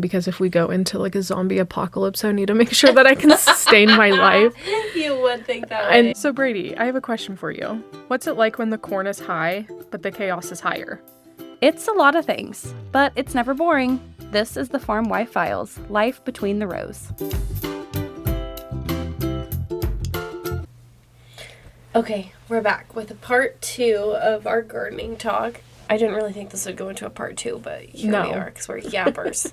because if we go into like a zombie apocalypse, I need to make sure that I can sustain my life. You would think that way. And so Brady, I have a question for you. What's it like when the corn is high, but the chaos is higher? It's a lot of things, but it's never boring. This is the Farm Wife Files, life between the rows. Okay, we're back with part 2 of our gardening talk. I didn't really think this would go into a part 2, but here we are, because we're yappers.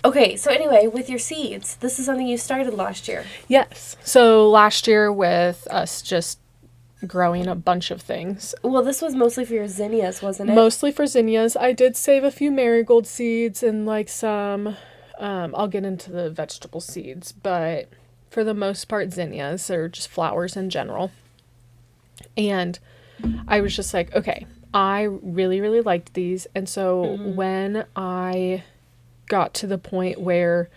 Okay, so anyway, with your seeds, this is something you started last year. Yes. So last year with us just growing a bunch of things. Well, this was mostly for your zinnias, wasn't it? Mostly for zinnias. I did save a few marigold seeds and like some, I'll get into the vegetable seeds, but for the most part, zinnias or just flowers in general. And I was just like, okay, I really, really liked these. And so when I got to the point where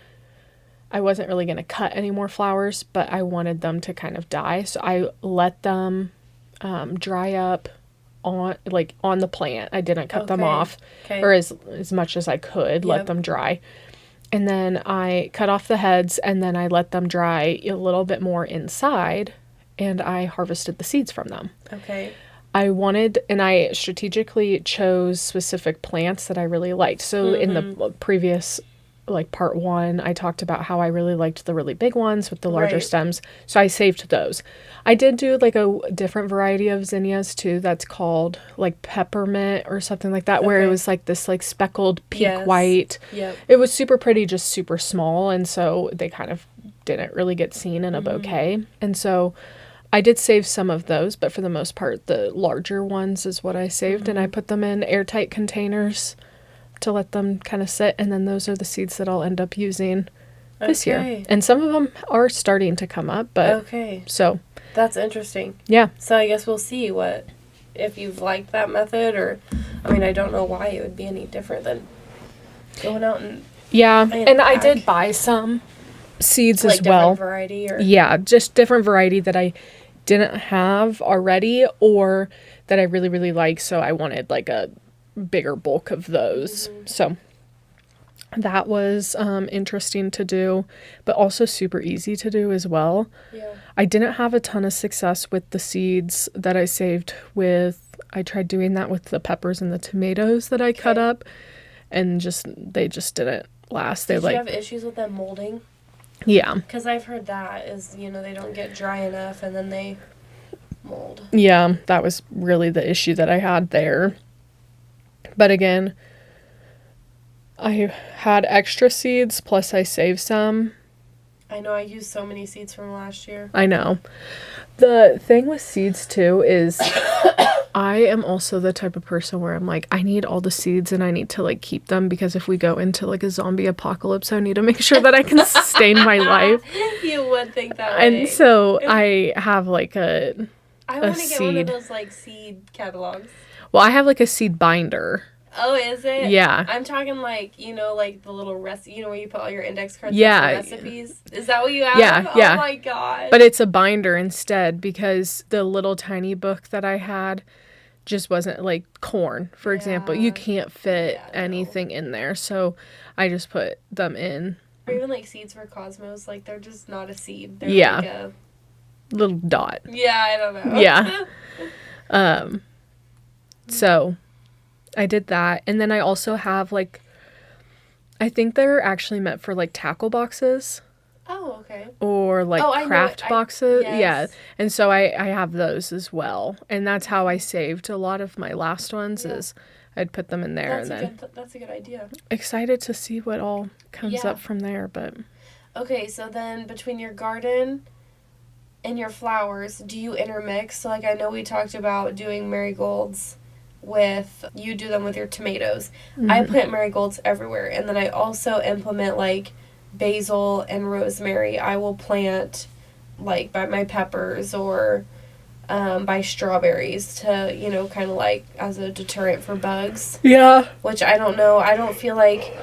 I wasn't really going to cut any more flowers, but I wanted them to kind of die. So I let them dry up on the plant. I didn't cut them off or as much as I could, let them dry. And then I cut off the heads and then I let them dry a little bit more inside and I harvested the seeds from them. Okay. I strategically chose specific plants that I really liked. So in the previous, like part 1, I talked about how I really liked the really big ones with the larger stems. So I saved those. I did do like a different variety of zinnias too. That's called like peppermint or something like that, where it was like this like speckled pink white. Yep. It was super pretty, just super small. And so they kind of didn't really get seen in a bouquet. And so I did save some of those, but for the most part, the larger ones is what I saved. And I put them in airtight containers to let them kind of sit. And then those are the seeds that I'll end up using this year. And some of them are starting to come up, but so. That's interesting. Yeah. So I guess we'll see if you've liked that method or, I mean, I don't know why it would be any different than going out and. Yeah. And I did buy some seeds as well. Different variety or. Yeah. Just different variety that I didn't have already or that I really, really like. So I wanted like a bigger bulk of those. So that was interesting to do, but also super easy to do as well. Yeah. I didn't have a ton of success with the seeds that I saved with. I tried doing that with the peppers and the tomatoes that I cut up, and they just didn't last. Did you have issues with them molding? Yeah. Because I've heard that is, they don't get dry enough and then they mold. Yeah, that was really the issue that I had there. But again, I had extra seeds, plus I saved some. I know, I used so many seeds from last year. I know. The thing with seeds, too, is I am also the type of person where I'm like, I need all the seeds and I need to, like, keep them because if we go into, like, a zombie apocalypse, I need to make sure that I can sustain my life. You would think that way. And so I have, like, I want to get one of those, like, seed catalogs. Well, I have, like, a seed binder. Oh, is it? Yeah. I'm talking like, like the little recipe, where you put all your index cards with the recipes. Is that what you have? Yeah. Oh my god. But it's a binder instead because the little tiny book that I had just wasn't like corn, for example. You can't fit anything in there. So I just put them in. Or even like seeds for cosmos, like they're just not a seed. They're like a little dot. Yeah, I don't know. Yeah. So I did that. And then I also have, like, I think they're actually meant for, like, tackle boxes. Oh, okay. Or, like, craft boxes. Yes. Yeah. And so I have those as well. And that's how I saved a lot of my last ones is I'd put them in there. That's a good idea. Excited to see what all comes up from there. But okay, so then between your garden and your flowers, do you intermix? So, like, I know we talked about doing marigolds you do them with your tomatoes. I plant marigolds everywhere, and then I also implement like basil and rosemary. I will plant like by my peppers or by strawberries to kind of like as a deterrent for bugs. Yeah. Which I don't know. I don't feel like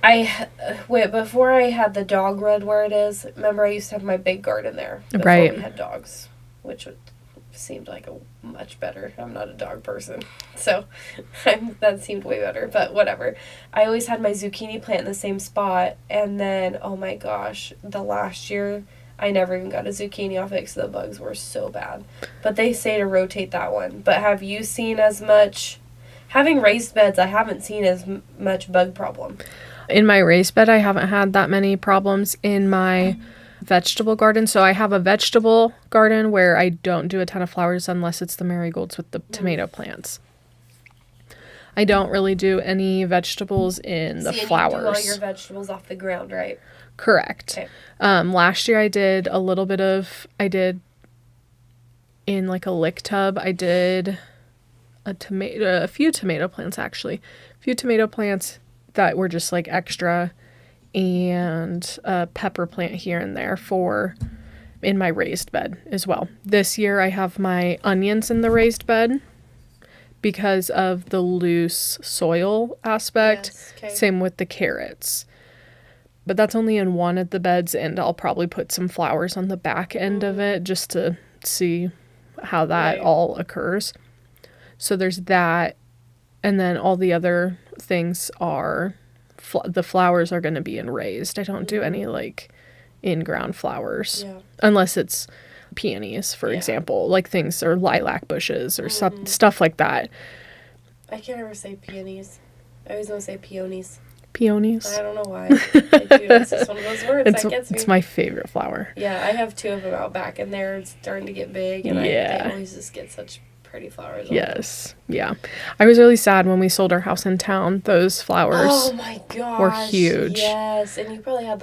before I had the dog run where it is. Remember, I used to have my big garden there before we had dogs, which would seemed like a much better. I'm not a dog person, so that seemed way better, but whatever. I always had my zucchini plant in the same spot, and then, oh my gosh, the last year, I never even got a zucchini off it because the bugs were so bad. But they say to rotate that one. But have you seen as much... Having raised beds, I haven't seen as much bug problem. In my raised bed, I haven't had that many problems. In my vegetable garden, so I have a vegetable garden where I don't do a ton of flowers unless it's the marigolds with the tomato plants. I don't really do any vegetables in the flowers. You do all your vegetables off the ground, right? Correct. Okay. Last year I did in like a lick tub, I did a few tomato plants actually. A few tomato plants that were just like extra, and a pepper plant here and there in my raised bed as well. This year I have my onions in the raised bed because of the loose soil aspect. Yes, okay. Same with the carrots. But that's only in one of the beds, and I'll probably put some flowers on the back end of it just to see how that all occurs. So there's that, and then all the other things are, the flowers are going to be in raised. I don't do any, like, in-ground flowers. Yeah. Unless it's peonies, for example. Like things, or lilac bushes, or stuff like that. I can't ever say peonies. I always want to say peonies. Peonies? I don't know why. I do. It's just one of those words that gets me. It's my favorite flower. Yeah, I have 2 of them out back, and they're starting to get big, and they always just get such pretty flowers. Yes. Yeah. I was really sad when we sold our house in town. Those flowers were huge. Yes. And you probably had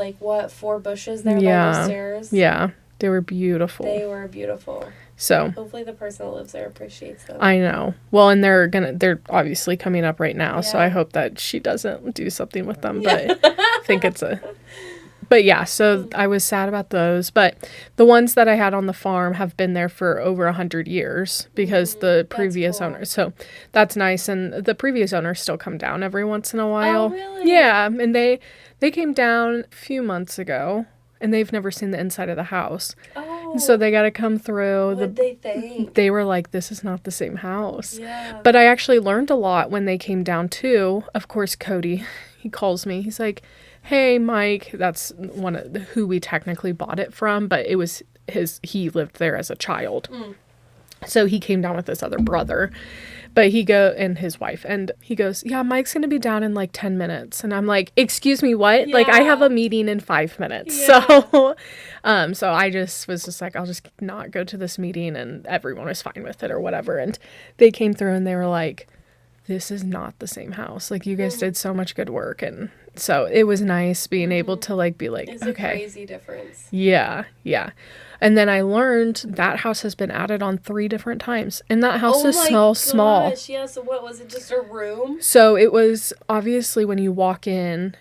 4 bushes there by the stairs. Yeah. They were beautiful. They were beautiful. So hopefully the person that lives there appreciates them. I know. Well, and they're obviously coming up right now, so I hope that she doesn't do something with them, but I think but yeah, so I was sad about those. But the ones that I had on the farm have been there for over 100 years because the previous owner. So that's nice. And the previous owners still come down every once in a while. Oh, really? Yeah. And they came down a few months ago, and they've never seen the inside of the house. Oh. And so they got to come through. What did they think? They were like, this is not the same house. Yeah. But I actually learned a lot when they came down too. Of course, Cody, he calls me. He's like, hey, Mike, that's one of who we technically bought it from, but it was he lived there as a child. So he came down with his other brother, but and his wife, and he goes, yeah, Mike's going to be down in 10 minutes. And I'm like, excuse me, what? Yeah. I have a meeting in 5 minutes. Yeah. So I just was just like, I'll just not go to this meeting, and everyone was fine with it or whatever. And they came through and they were like, this is not the same house. You guys did so much good work. And so it was nice being able to be like, it's okay. It's a crazy difference. Yeah. Yeah. And then I learned that house has been added on 3 different times. And that house is so small. Yeah. So what was it? Just a room? So it was obviously when you walk in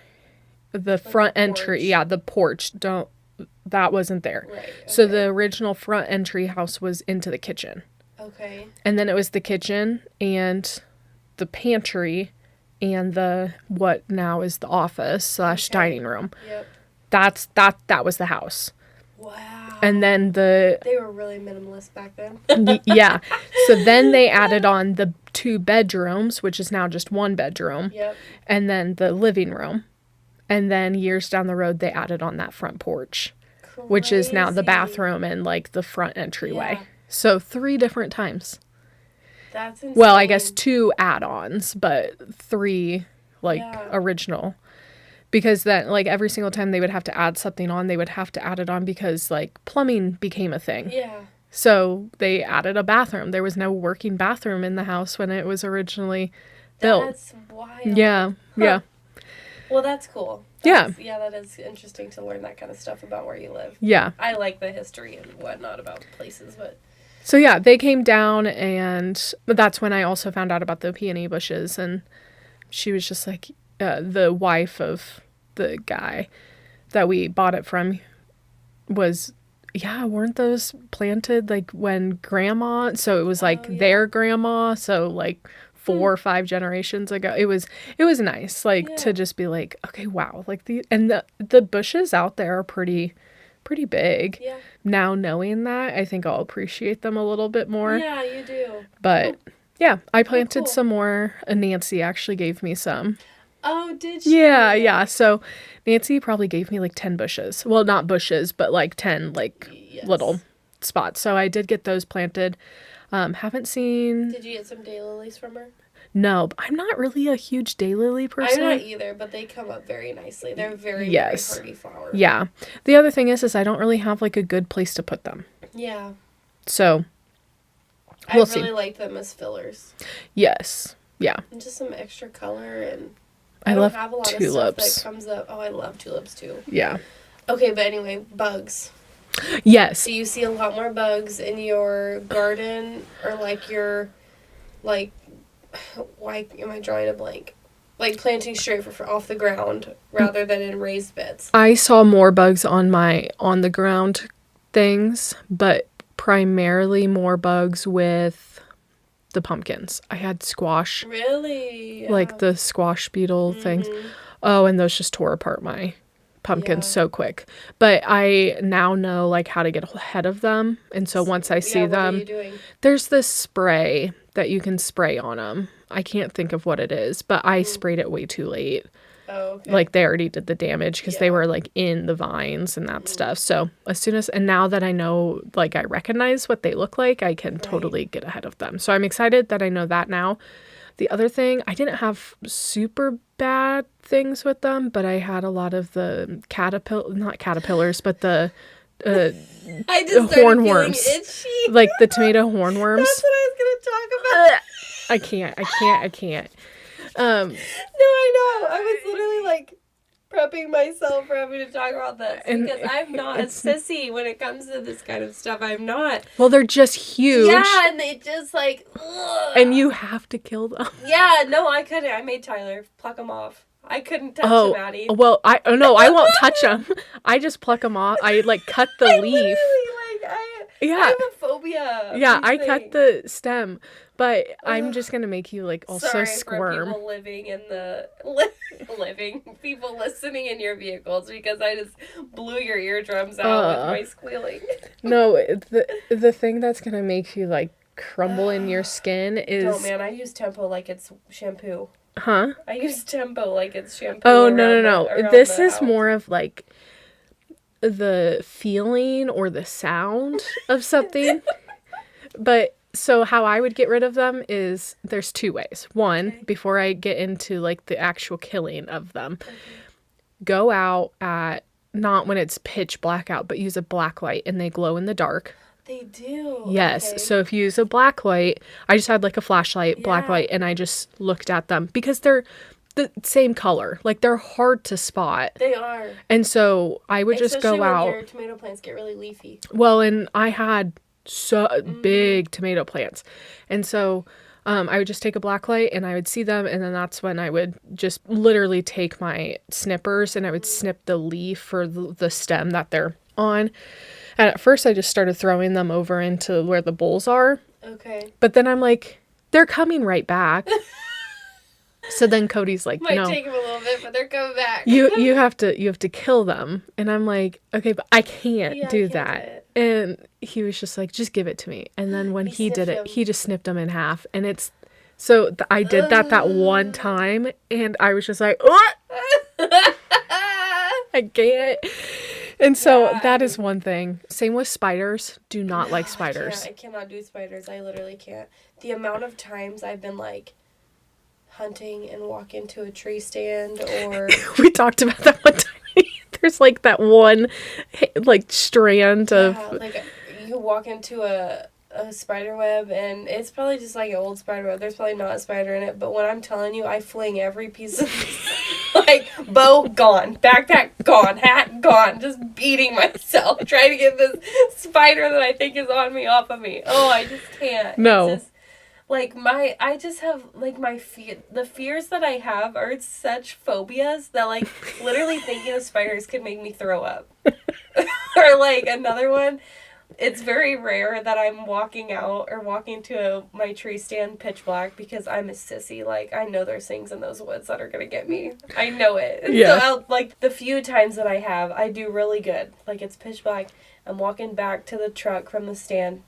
the front entry. Yeah. The porch. That wasn't there. Right. Okay. So the original front entry house was into the kitchen. Okay. And then it was the kitchen and the pantry and what now is the office / dining room. Yep. That was the house. Wow. And then they were really minimalist back then. Yeah. So then they added on the 2 bedrooms, which is now just 1 bedroom. Yep. And then the living room. And then years down the road, they added on that front porch, which is now the bathroom and the front entryway. Yeah. So 3 different times. That's insane. Well, I guess 2 add-ons, but 3 original. Because then every single time they would have to add something on, they would have to add it on because plumbing became a thing. Yeah. So they added a bathroom. There was no working bathroom in the house when it was originally built. That's wild. Yeah. Huh. Yeah. Well, that's cool. Yeah, that is interesting to learn that kind of stuff about where you live. Yeah. I like the history and whatnot about places, but... So, yeah, they came down, but that's when I also found out about the peony bushes, and she was just like, the wife of the guy that we bought it from was, weren't those planted, when grandma, so it was, their grandma, so, 4 or 5 generations ago. It was nice, to just be like, okay, wow, the bushes out there are pretty pretty big. Yeah. Now knowing that, I think I'll appreciate them a little bit more. Yeah, you do. But yeah, I planted cool. some more. Nancy actually gave me some. Oh, did she? Yeah. So Nancy probably gave me like 10 bushes. Well, not bushes, but like 10 like little spots. So I did get those planted. Haven't seen... Did you get some daylilies from her? No, I'm not really a huge daylily person. I'm not either, but they come up very nicely. They're very, very hardy flowers. Yeah. The other thing is I don't really have like a good place to put them. Yeah. So, we'll see. I really like them as fillers. Yes. Yeah. And just some extra color, and I love have a lot tulips. Of stuff that comes up. Oh, I love tulips too. Yeah. Okay, but anyway, bugs. Yes. Do you see a lot more bugs in your garden, or like your, like, why am I drawing a blank? Like planting straight off the ground rather than in raised beds. I saw more bugs on the ground things, but primarily more bugs with the pumpkins. I had squash. Really? Like the squash beetle things. Oh, and those just tore apart my pumpkins so quick. But I now know like how to get ahead of them. And so once I see them, what are you doing? There's this spray that you can spray on them. I can't think of what it is, but I sprayed it way too late. Oh, okay. Like they already did the damage because they were like in the vines and that stuff. So and now that I know, like I recognize what they look like, I can totally get ahead of them. So I'm excited that I know that now. The other thing, I didn't have super bad things with them, but I had a lot of the not caterpillars, but the I just hornworms. Itchy. Like the tomato hornworms. That's what I was going to talk about. I can't. No, I know. I was literally like prepping myself for having to talk about this because I'm not a sissy when it comes to this kind of stuff. I'm not. Well, they're just huge. Yeah, and they just like... Ugh. And you have to kill them. Yeah, no, I couldn't. I made Tyler pluck them off. I couldn't touch them, Addi. Well, I won't touch them. I just pluck them off. I like cut the leaf. I have a phobia. Yeah, I cut the stem, but I'm just gonna make you like also squirm. For people living in the people listening in your vehicles because I just blew your eardrums out with my squealing. No, the thing that's gonna make you like crumble in your skin is. Oh man, I use Tempo like it's shampoo. Huh? I use Tempo like it's shampoo. Oh no! This is more of like the feeling or the sound of something. But so how I would get rid of them is there's two ways. One, before I get into like the actual killing of them, go out at not when it's pitch black out, but use a black light and they glow in the dark. They do. Yes. Okay. So if you use a black light, I just had like a flashlight, black light, and I just looked at them because they're the same color. Like they're hard to spot. They are. And so I would just go out. When your tomato plants get really leafy. Well, and I had so big tomato plants. And so I would just take a black light and I would see them. And then that's when I would just literally take my snippers and I would snip the leaf or the stem that they're on. And at first I just started throwing them over into where the bowls are. Okay. But then I'm like, they're coming right back. So then Cody's like, Might take him a little bit, but they're coming back. you have to kill them. And I'm like, okay, but I can't do that. And he was just like, just give it to me. And then when he did it, he just snipped them in half. And it's so I did that one time, and I was just like, what? I can't. And so that is one thing. Same with spiders. Do not like spiders. I cannot do spiders. I literally can't. The amount of times I've been like hunting and walk into a tree stand or... We talked about that one time. There's like that one like strand of... Yeah, like you walk into a spider web and it's probably just like an old spider web. There's probably not a spider in it, but when I'm telling you, I fling every piece of like bow gone, backpack gone, hat gone, just beating myself trying to get this spider that I think is on me off of me. Oh, I just can't. No. It's just, like I just have like the fears that I have are such phobias that like literally thinking of spiders could make me throw up. Or like another one, It's very rare that I'm walking out or walking to my tree stand pitch black because I'm a sissy. Like, I know there's things in those woods that are going to get me. I know it. Yeah. So, like, the few times that I have, I do really good. Like, it's pitch black. I'm walking back to the truck from the stand.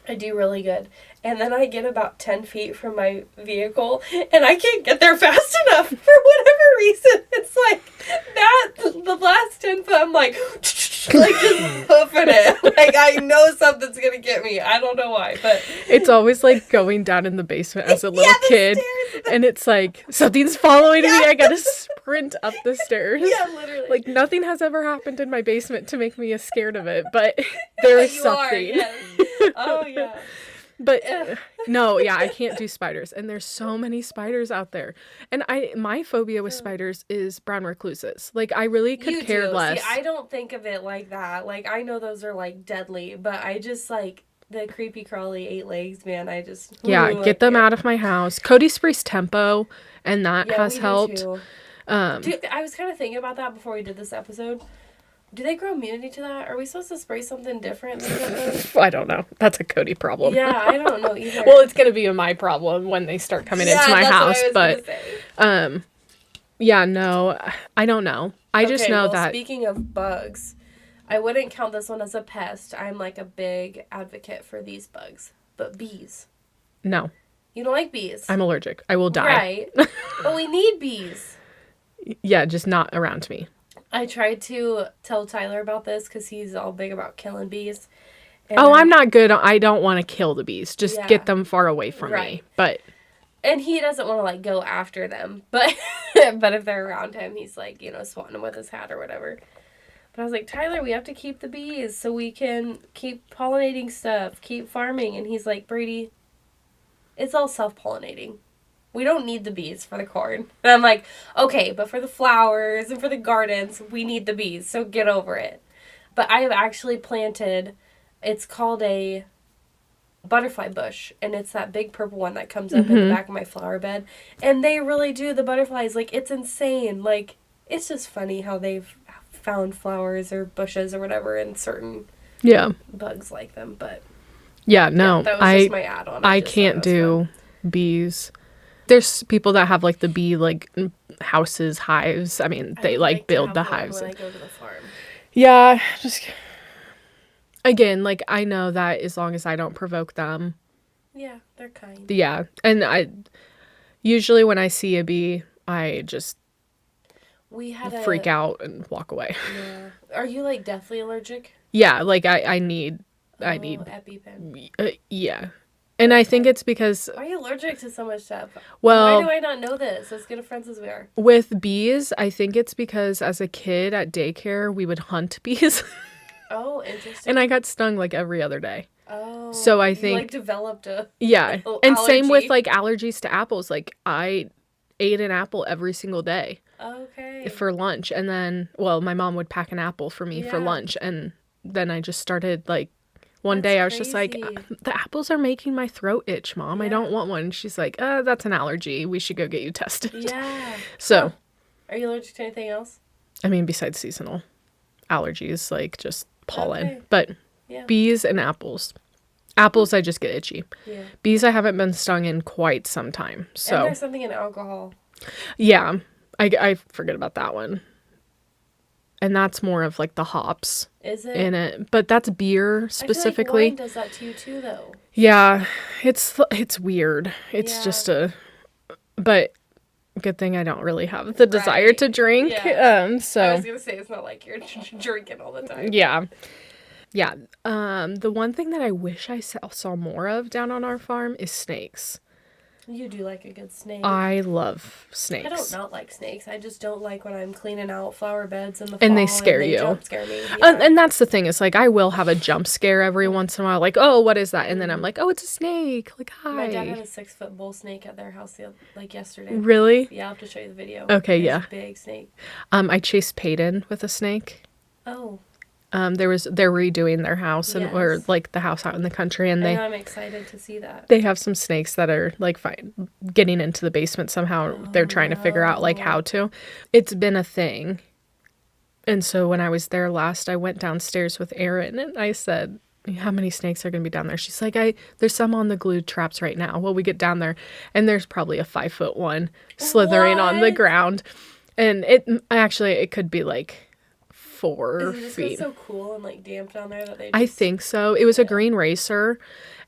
I do really good. And then I get about 10 feet from my vehicle, and I can't get there fast enough for whatever reason. It's like, the last 10 foot, I'm like just hoofing it. Like, I know something's going to get me. I don't know why, but... It's always like going down in the basement as a little the kid. stairs. And it's like, something's following me. I gotta sprint up the stairs. Yeah, literally. Like, nothing has ever happened in my basement to make me scared of it, but there is something. Yes. Oh, yeah. But no, yeah, I can't do spiders. And there's so many spiders out there. And my phobia with spiders is brown recluses. Like, I really could care less. See, I don't think of it like that. Like, I know those are, like, deadly, but I just, like, the creepy crawly 8 legs, man, I just... Yeah, get them out of my house. Cody sprays Tempo, and that has helped. Dude, I was kind of thinking about that before we did this episode. Do they grow immunity to that? Are we supposed to spray something different? I don't know. That's a Cody problem. Yeah, I don't know either. Well, it's going to be my problem when they start coming into my house. But, yeah, no, I don't know. I just know that... Speaking of bugs, I wouldn't count this one as a pest. I'm like a big advocate for these bugs. But bees. No. You don't like bees? I'm allergic. I will die. Right. But we need bees. Yeah, just not around me. I tried to tell Tyler about this because he's all big about killing bees. And I'm not good. I don't want to kill the bees. Just get them far away from me. But and he doesn't want to, like, go after them. But but if they're around him, he's, like, swatting them with his hat or whatever. But I was like, Tyler, we have to keep the bees so we can keep pollinating stuff, keep farming. And he's like, Brady, it's all self-pollinating. We don't need the bees for the corn. And I'm like, okay, but for the flowers and for the gardens, we need the bees, so get over it. But I have actually planted, it's called a butterfly bush, and it's that big purple one that comes up in the back of my flower bed. And they really do, the butterflies, like, it's insane. Like, it's just funny how they've found flowers or bushes or whatever, and certain bugs like them. But yeah, no, that was just my add-on. I can't do bees. There's people that have, like, the bee, like, houses, hives. I mean, they, like build the hives. When I go to the farm. Yeah, just... Again, like, I know that as long as I don't provoke them. Yeah, they're kind. Yeah, and usually when I see a bee, I just freak out and walk away. Yeah. Are you, like, deathly allergic? Yeah, like, I need EpiPen. Yeah. And I think it's because... Why are you allergic to so much stuff? Well... Why do I not know this? As good of friends as we are. With bees, I think it's because as a kid at daycare, we would hunt bees. Oh, interesting. And I got stung, like, every other day. Oh. So I think... You, like, developed a... Yeah. And allergy. same with, like, allergies to apples. Like, I ate an apple every single day. Okay. For lunch. And then, well, my mom would pack an apple for me for lunch. And then I just started, like... One day I was just like, the apples are making my throat itch, Mom. I don't want one. She's like, that's an allergy. We should go get you tested. Yeah. So. Are you allergic to anything else? I mean, besides seasonal allergies, like just pollen. Okay. But bees and apples. Apples, I just get itchy. Yeah. Bees, I haven't been stung in quite some time. So. And there's something in alcohol. Yeah. I forget about that one. And that's more of, like, the hops. Is it? In it. But that's beer, specifically. I feel like wine does that to you, too, though. Yeah. It's weird. It's just But good thing I don't really have the desire to drink. Yeah. So. I was going to say, it's not like you're drinking all the time. Yeah. Yeah. The one thing that I wish I saw more of down on our farm is snakes. You do like a good snake. I love snakes. I don't not like snakes. I just don't like when I'm cleaning out flower beds in the fall. And they scare you. Jump scare me. Yeah. And that's the thing. It's like I will have a jump scare every once in a while. Like, oh, what is that? And then I'm like, oh, it's a snake. Like, hi. My dad had a 6-foot bull snake at their house yesterday. Really? Yeah, I'll have to show you the video. Okay, It's yeah. a big snake. I chased Peyton with a snake. Oh. They're redoing their house or like the house out in the country, and I'm excited to see that. They have some snakes that are like getting into the basement somehow. They're trying to figure out like how to. It's been a thing. And so when I was there last, I went downstairs with Aaron and I said, how many snakes are going to be down there? She's like, there's some on the glued traps right now. Well, we get down there and there's probably a 5-foot one slithering on the ground. And it could be like 4 Is it just 'cause feet. it's so cool and like damp down there that they I think so. It was a green racer.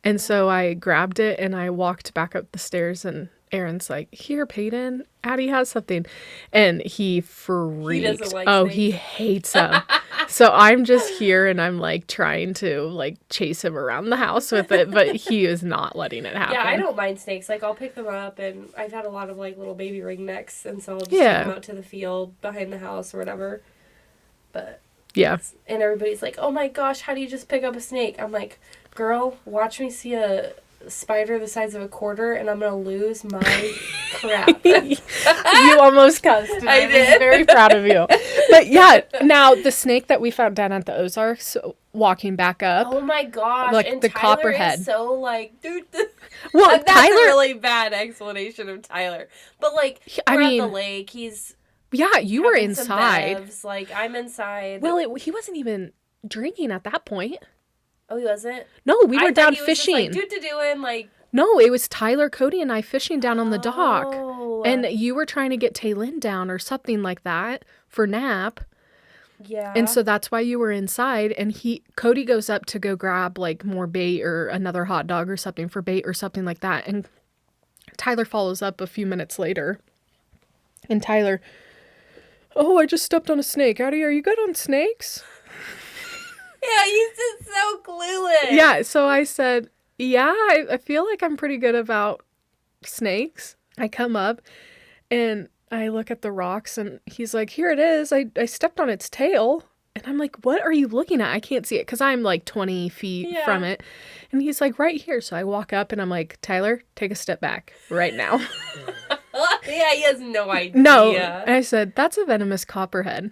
And so I grabbed it and I walked back up the stairs and Aaron's like, here, Peyton, Addi has something. And he freaked. He doesn't like snakes. snakes. He hates them. So I'm just here and I'm like trying to like chase him around the house with it, but he is not letting it happen. Yeah, I don't mind snakes. Like, I'll pick them up, and I've had a lot of like little baby ringnecks, and so I'll just take them out to the field behind the house or whatever. But yeah. And everybody's like, oh my gosh, how do you just pick up a snake? I'm like, girl, watch me see a spider the size of a quarter and I'm gonna lose my crap. You almost cussed. And I did. was very proud of you. But yeah, now the snake that we found down at the Ozarks, walking back up. Oh my gosh! Like and the Tyler copperhead. Is so like, dude. Well, that's Tyler. a really bad explanation of Tyler. But like, we're at the lake. He's you were having some inside. bevs, like, I'm inside. Well, he wasn't even drinking at that point. Oh, he wasn't? No, we were down fishing. Just, like, doing like. No, it was Tyler, Cody, and I fishing down on the dock. Oh. And you were trying to get Taylin down or something like that for nap. Yeah. And so that's why you were inside. And Cody goes up to go grab like more bait or another hot dog or something for bait or something like that. And Tyler follows up a few minutes later. And Tyler, oh, I just stepped on a snake. Addi, are you good on snakes? Yeah, he's just so clueless. Yeah, so I said, yeah, I feel like I'm pretty good about snakes. I come up and I look at the rocks and he's like, here it is. I stepped on its tail. And I'm like, what are you looking at? I can't see it because I'm like 20 feet from it. And he's like, right here. So I walk up and I'm like, Tyler, take a step back right now. Yeah, he has no idea. No. And I said, that's a venomous copperhead.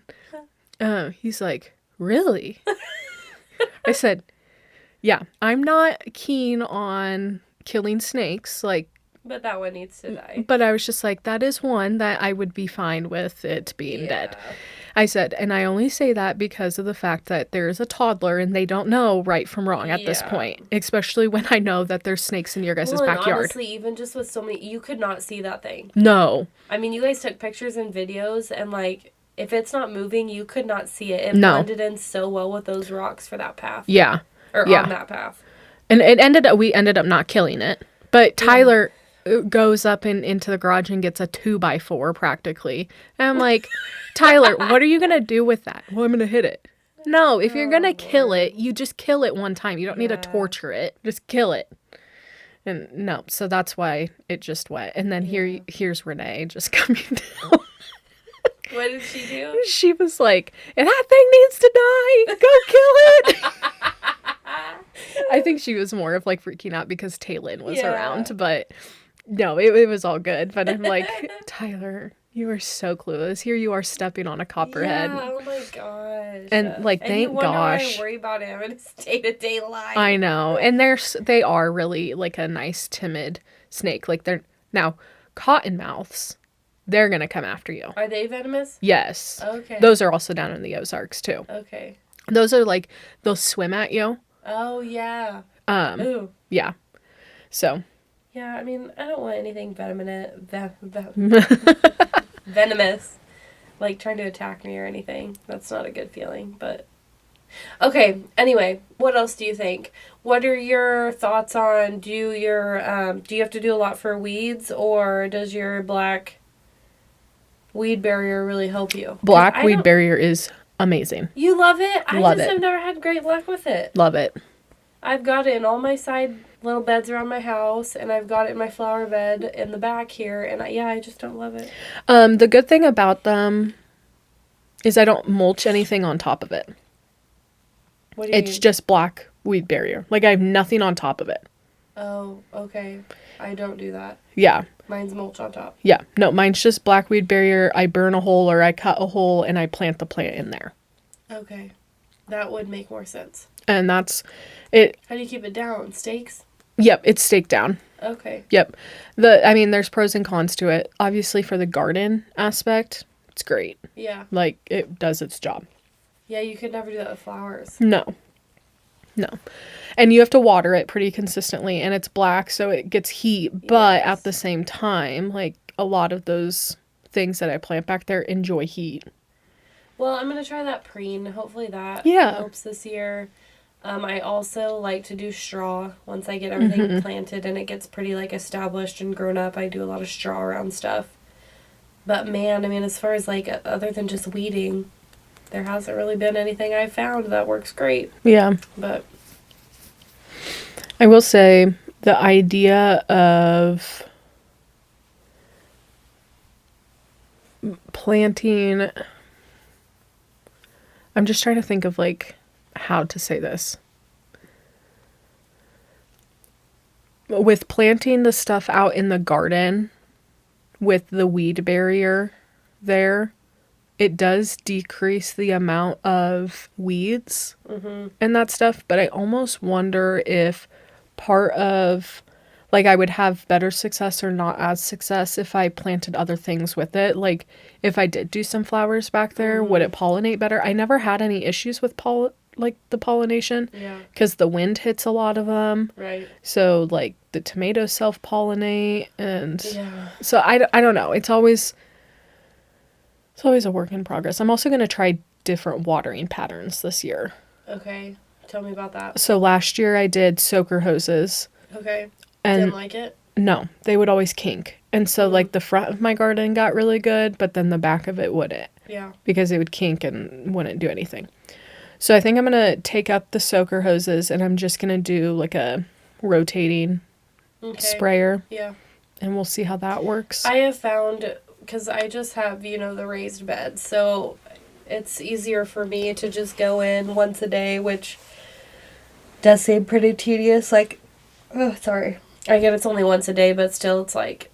He's like, really? I said, yeah, I'm not keen on killing snakes. Like, but that one needs to die. But I was just like, that is one that I would be fine with it being dead. I said, and I only say that because of the fact that there is a toddler and they don't know right from wrong at this point. Especially when I know that there's snakes in your guys' backyard. Honestly, even just with so many, you could not see that thing. No. I mean, you guys took pictures and videos and like, if it's not moving, you could not see it. It blended in so well with those rocks for that path. Yeah. Or on that path. And we ended up not killing it. But Tyler goes up into the garage and gets a 2x4 practically. And I'm like, Tyler, what are you going to do with that? Well, I'm going to hit it. No, if you're going to kill it, you just kill it one time. You don't need to torture it. Just kill it. And no, so that's why it just went. And then here's Renee just coming down. What did she do? She was like, and that thing needs to die. Go kill it. I think she was more of like freaking out because Taylin was around. But no, it was all good. But I'm like, Tyler, you are so clueless. Here you are stepping on a copperhead. Yeah, oh my gosh. And like, thank gosh. I worry about him in his day-to-day life. I know. And they are really like a nice, timid snake. Like now, cottonmouths. They're going to come after you. Are they venomous? Yes. Okay. Those are also down in the Ozarks, too. Okay. Those are like, they'll swim at you. Oh, yeah. Ooh. Yeah. So. Yeah, I mean, I don't want anything venomous, like trying to attack me or anything. That's not a good feeling, but. Okay, anyway, what else do you think? What are your thoughts on, do you have to do a lot for weeds, or does your black weed barrier really help you? Black weed barrier is amazing. You love it? Love I have never had great luck with it. Love it. I've got it in all my side little beds around my house, and I've got it in my flower bed in the back here, and I just don't love it. The good thing about them is I don't mulch anything on top of it. What do you mean? It's just black weed barrier. Like, I have nothing on top of it. Oh, okay. I don't do that. Yeah. Mine's mulch on top. Yeah. No, mine's just black weed barrier. I burn a hole or I cut a hole and I plant the plant in there. Okay. That would make more sense. And that's it. How do you keep it down? Stakes? Yep, it's staked down. Okay. Yep. There's pros and cons to it. Obviously, for the garden aspect, it's great. Yeah. Like, it does its job. Yeah, you could never do that with flowers. No. No. And you have to water it pretty consistently, and it's black, so it gets heat. But Yes. at the same time, like a lot of those things that I plant back there enjoy heat. Well, I'm going to try that preen. Hopefully that Yeah. helps this year. I also like to do straw once I get everything planted and it gets pretty like established and grown up. I do a lot of straw around stuff. But man, I mean, as far as like other than just weeding, there hasn't really been anything I've found that works great. Yeah. But I will say the idea of planting, I'm just trying to think of like how to say this. With planting the stuff out in the garden with the weed barrier there, it does decrease the amount of weeds and that stuff, but I almost wonder if part of, like, I would have better success or not as success if I planted other things with it. Like, if I did do some flowers back there, would it pollinate better? I never had any issues with the pollination. yeah, Because the wind hits a lot of them. right. So, like, the tomatoes self-pollinate, and Yeah. so I don't know. It's always a work in progress. I'm also going to try different watering patterns this year. Okay. Tell me about that. So last year I did soaker hoses. Okay. And Didn't like it? no, they would always kink. And so like the front of my garden got really good, but then the back of it wouldn't, Yeah. because it would kink and wouldn't do anything. So I think I'm going to take up the soaker hoses and I'm just going to do like a rotating sprayer, Yeah. and we'll see how that works. I have found, because I just have, the raised bed, so it's easier for me to just go in once a day, which does seem pretty tedious. Like, oh, sorry. I get it's only once a day, but still it's like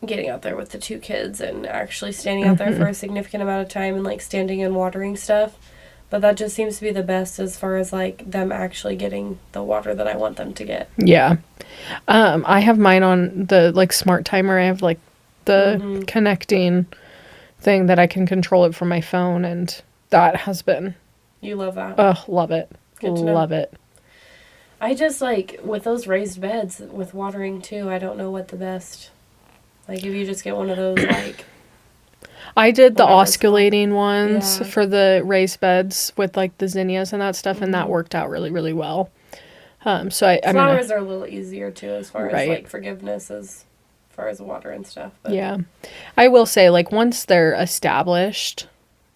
getting out there with the 2 kids and actually standing out there for a significant amount of time and like standing and watering stuff. But that just seems to be the best as far as like them actually getting the water that I want them to get. Yeah. I have mine on the like smart timer. I have like the connecting thing that I can control it from my phone, and that has been, You love that. love it. Good to know. Love it. I just like with those raised beds with watering too, I don't know what the best, like if you just get one of those like I did the whatever it's called. osculating ones Yeah. for the raised beds with like the zinnias and that stuff, and that worked out really, really well. So I'm gonna, Flowers are a little easier too as far as Right. like forgiveness as far as water and stuff. But yeah. I will say, like, once they're established,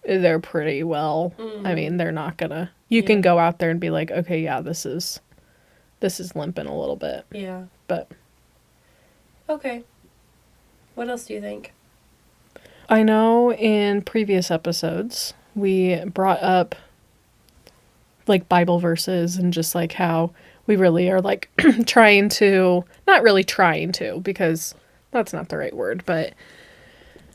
they're pretty well. I mean, they're not gonna. You can go out there and be like, okay, yeah, this is limping a little bit, yeah. but Okay. What else do you think? I know in previous episodes we brought up like Bible verses and just like how we really are like trying to, not really trying to, because that's not the right word, but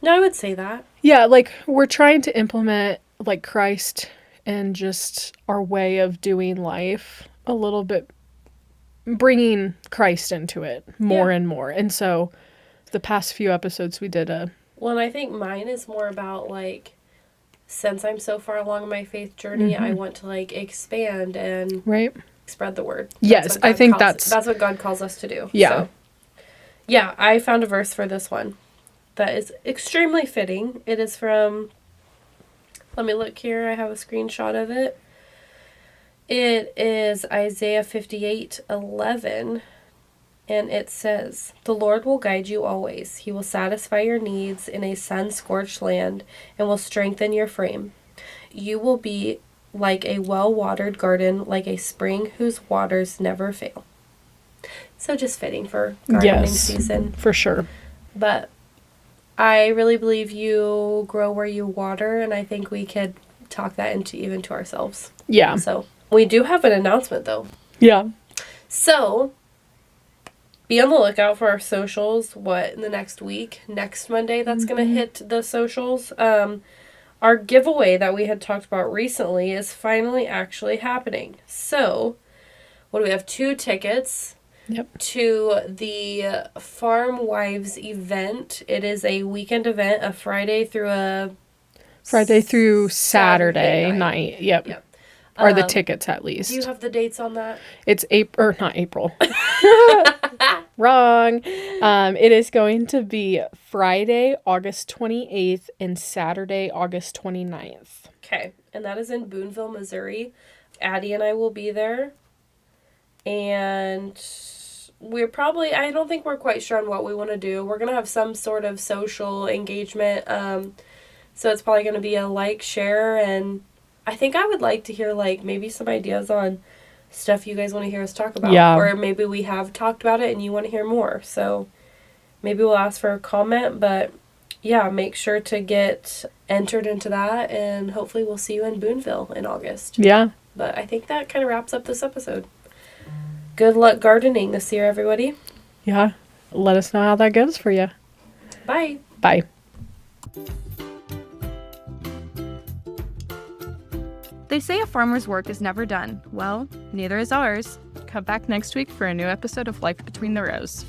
No, I would say that. yeah, like we're trying to implement like Christ and just our way of doing life a little bit, bringing Christ into it more and more. And so the past few episodes we did Well, and I think mine is more about like, since I'm so far along in my faith journey, I want to like expand and right. spread the word. Yes, I think that's what God calls us to do. Yeah. So, yeah, I found a verse for this one that is extremely fitting. It is from, let me look here. I have a screenshot of it. It is Isaiah 58:11. And it says, "The Lord will guide you always. He will satisfy your needs in a sun-scorched land and will strengthen your frame. You will be like a well-watered garden, like a spring whose waters never fail." So just fitting for gardening season. For sure. But I really believe you grow where you water, and I think we could talk that into even to ourselves. Yeah. So we do have an announcement, though. Yeah. So be on the lookout for our socials. In the next week? Next Monday, that's going to hit the socials. Our giveaway that we had talked about recently is finally actually happening. So, what do we have? 2 tickets to the Farmwives event. It is a weekend event, a Friday through Saturday night. Yep. Or the tickets, at least. Do you have the dates on that? It's April, or not April. Wrong. It is going to be Friday, August 28th and Saturday, August 29th. Okay. And that is in Boonville, Missouri. Addi and I will be there. And we're probably, I don't think we're quite sure on what we want to do. We're going to have some sort of social engagement. So it's probably going to be a like, share, and I think I would like to hear, like, maybe some ideas on stuff you guys want to hear us talk about. Yeah. Or maybe we have talked about it and you want to hear more. So maybe we'll ask for a comment, but yeah, make sure to get entered into that, and hopefully we'll see you in Boonville in August. Yeah. But I think that kind of wraps up this episode. Good luck gardening this year, everybody. Yeah. Let us know how that goes for you. Bye. Bye. They say a farmer's work is never done. Well, neither is ours. Come back next week for a new episode of Life Between the Rows.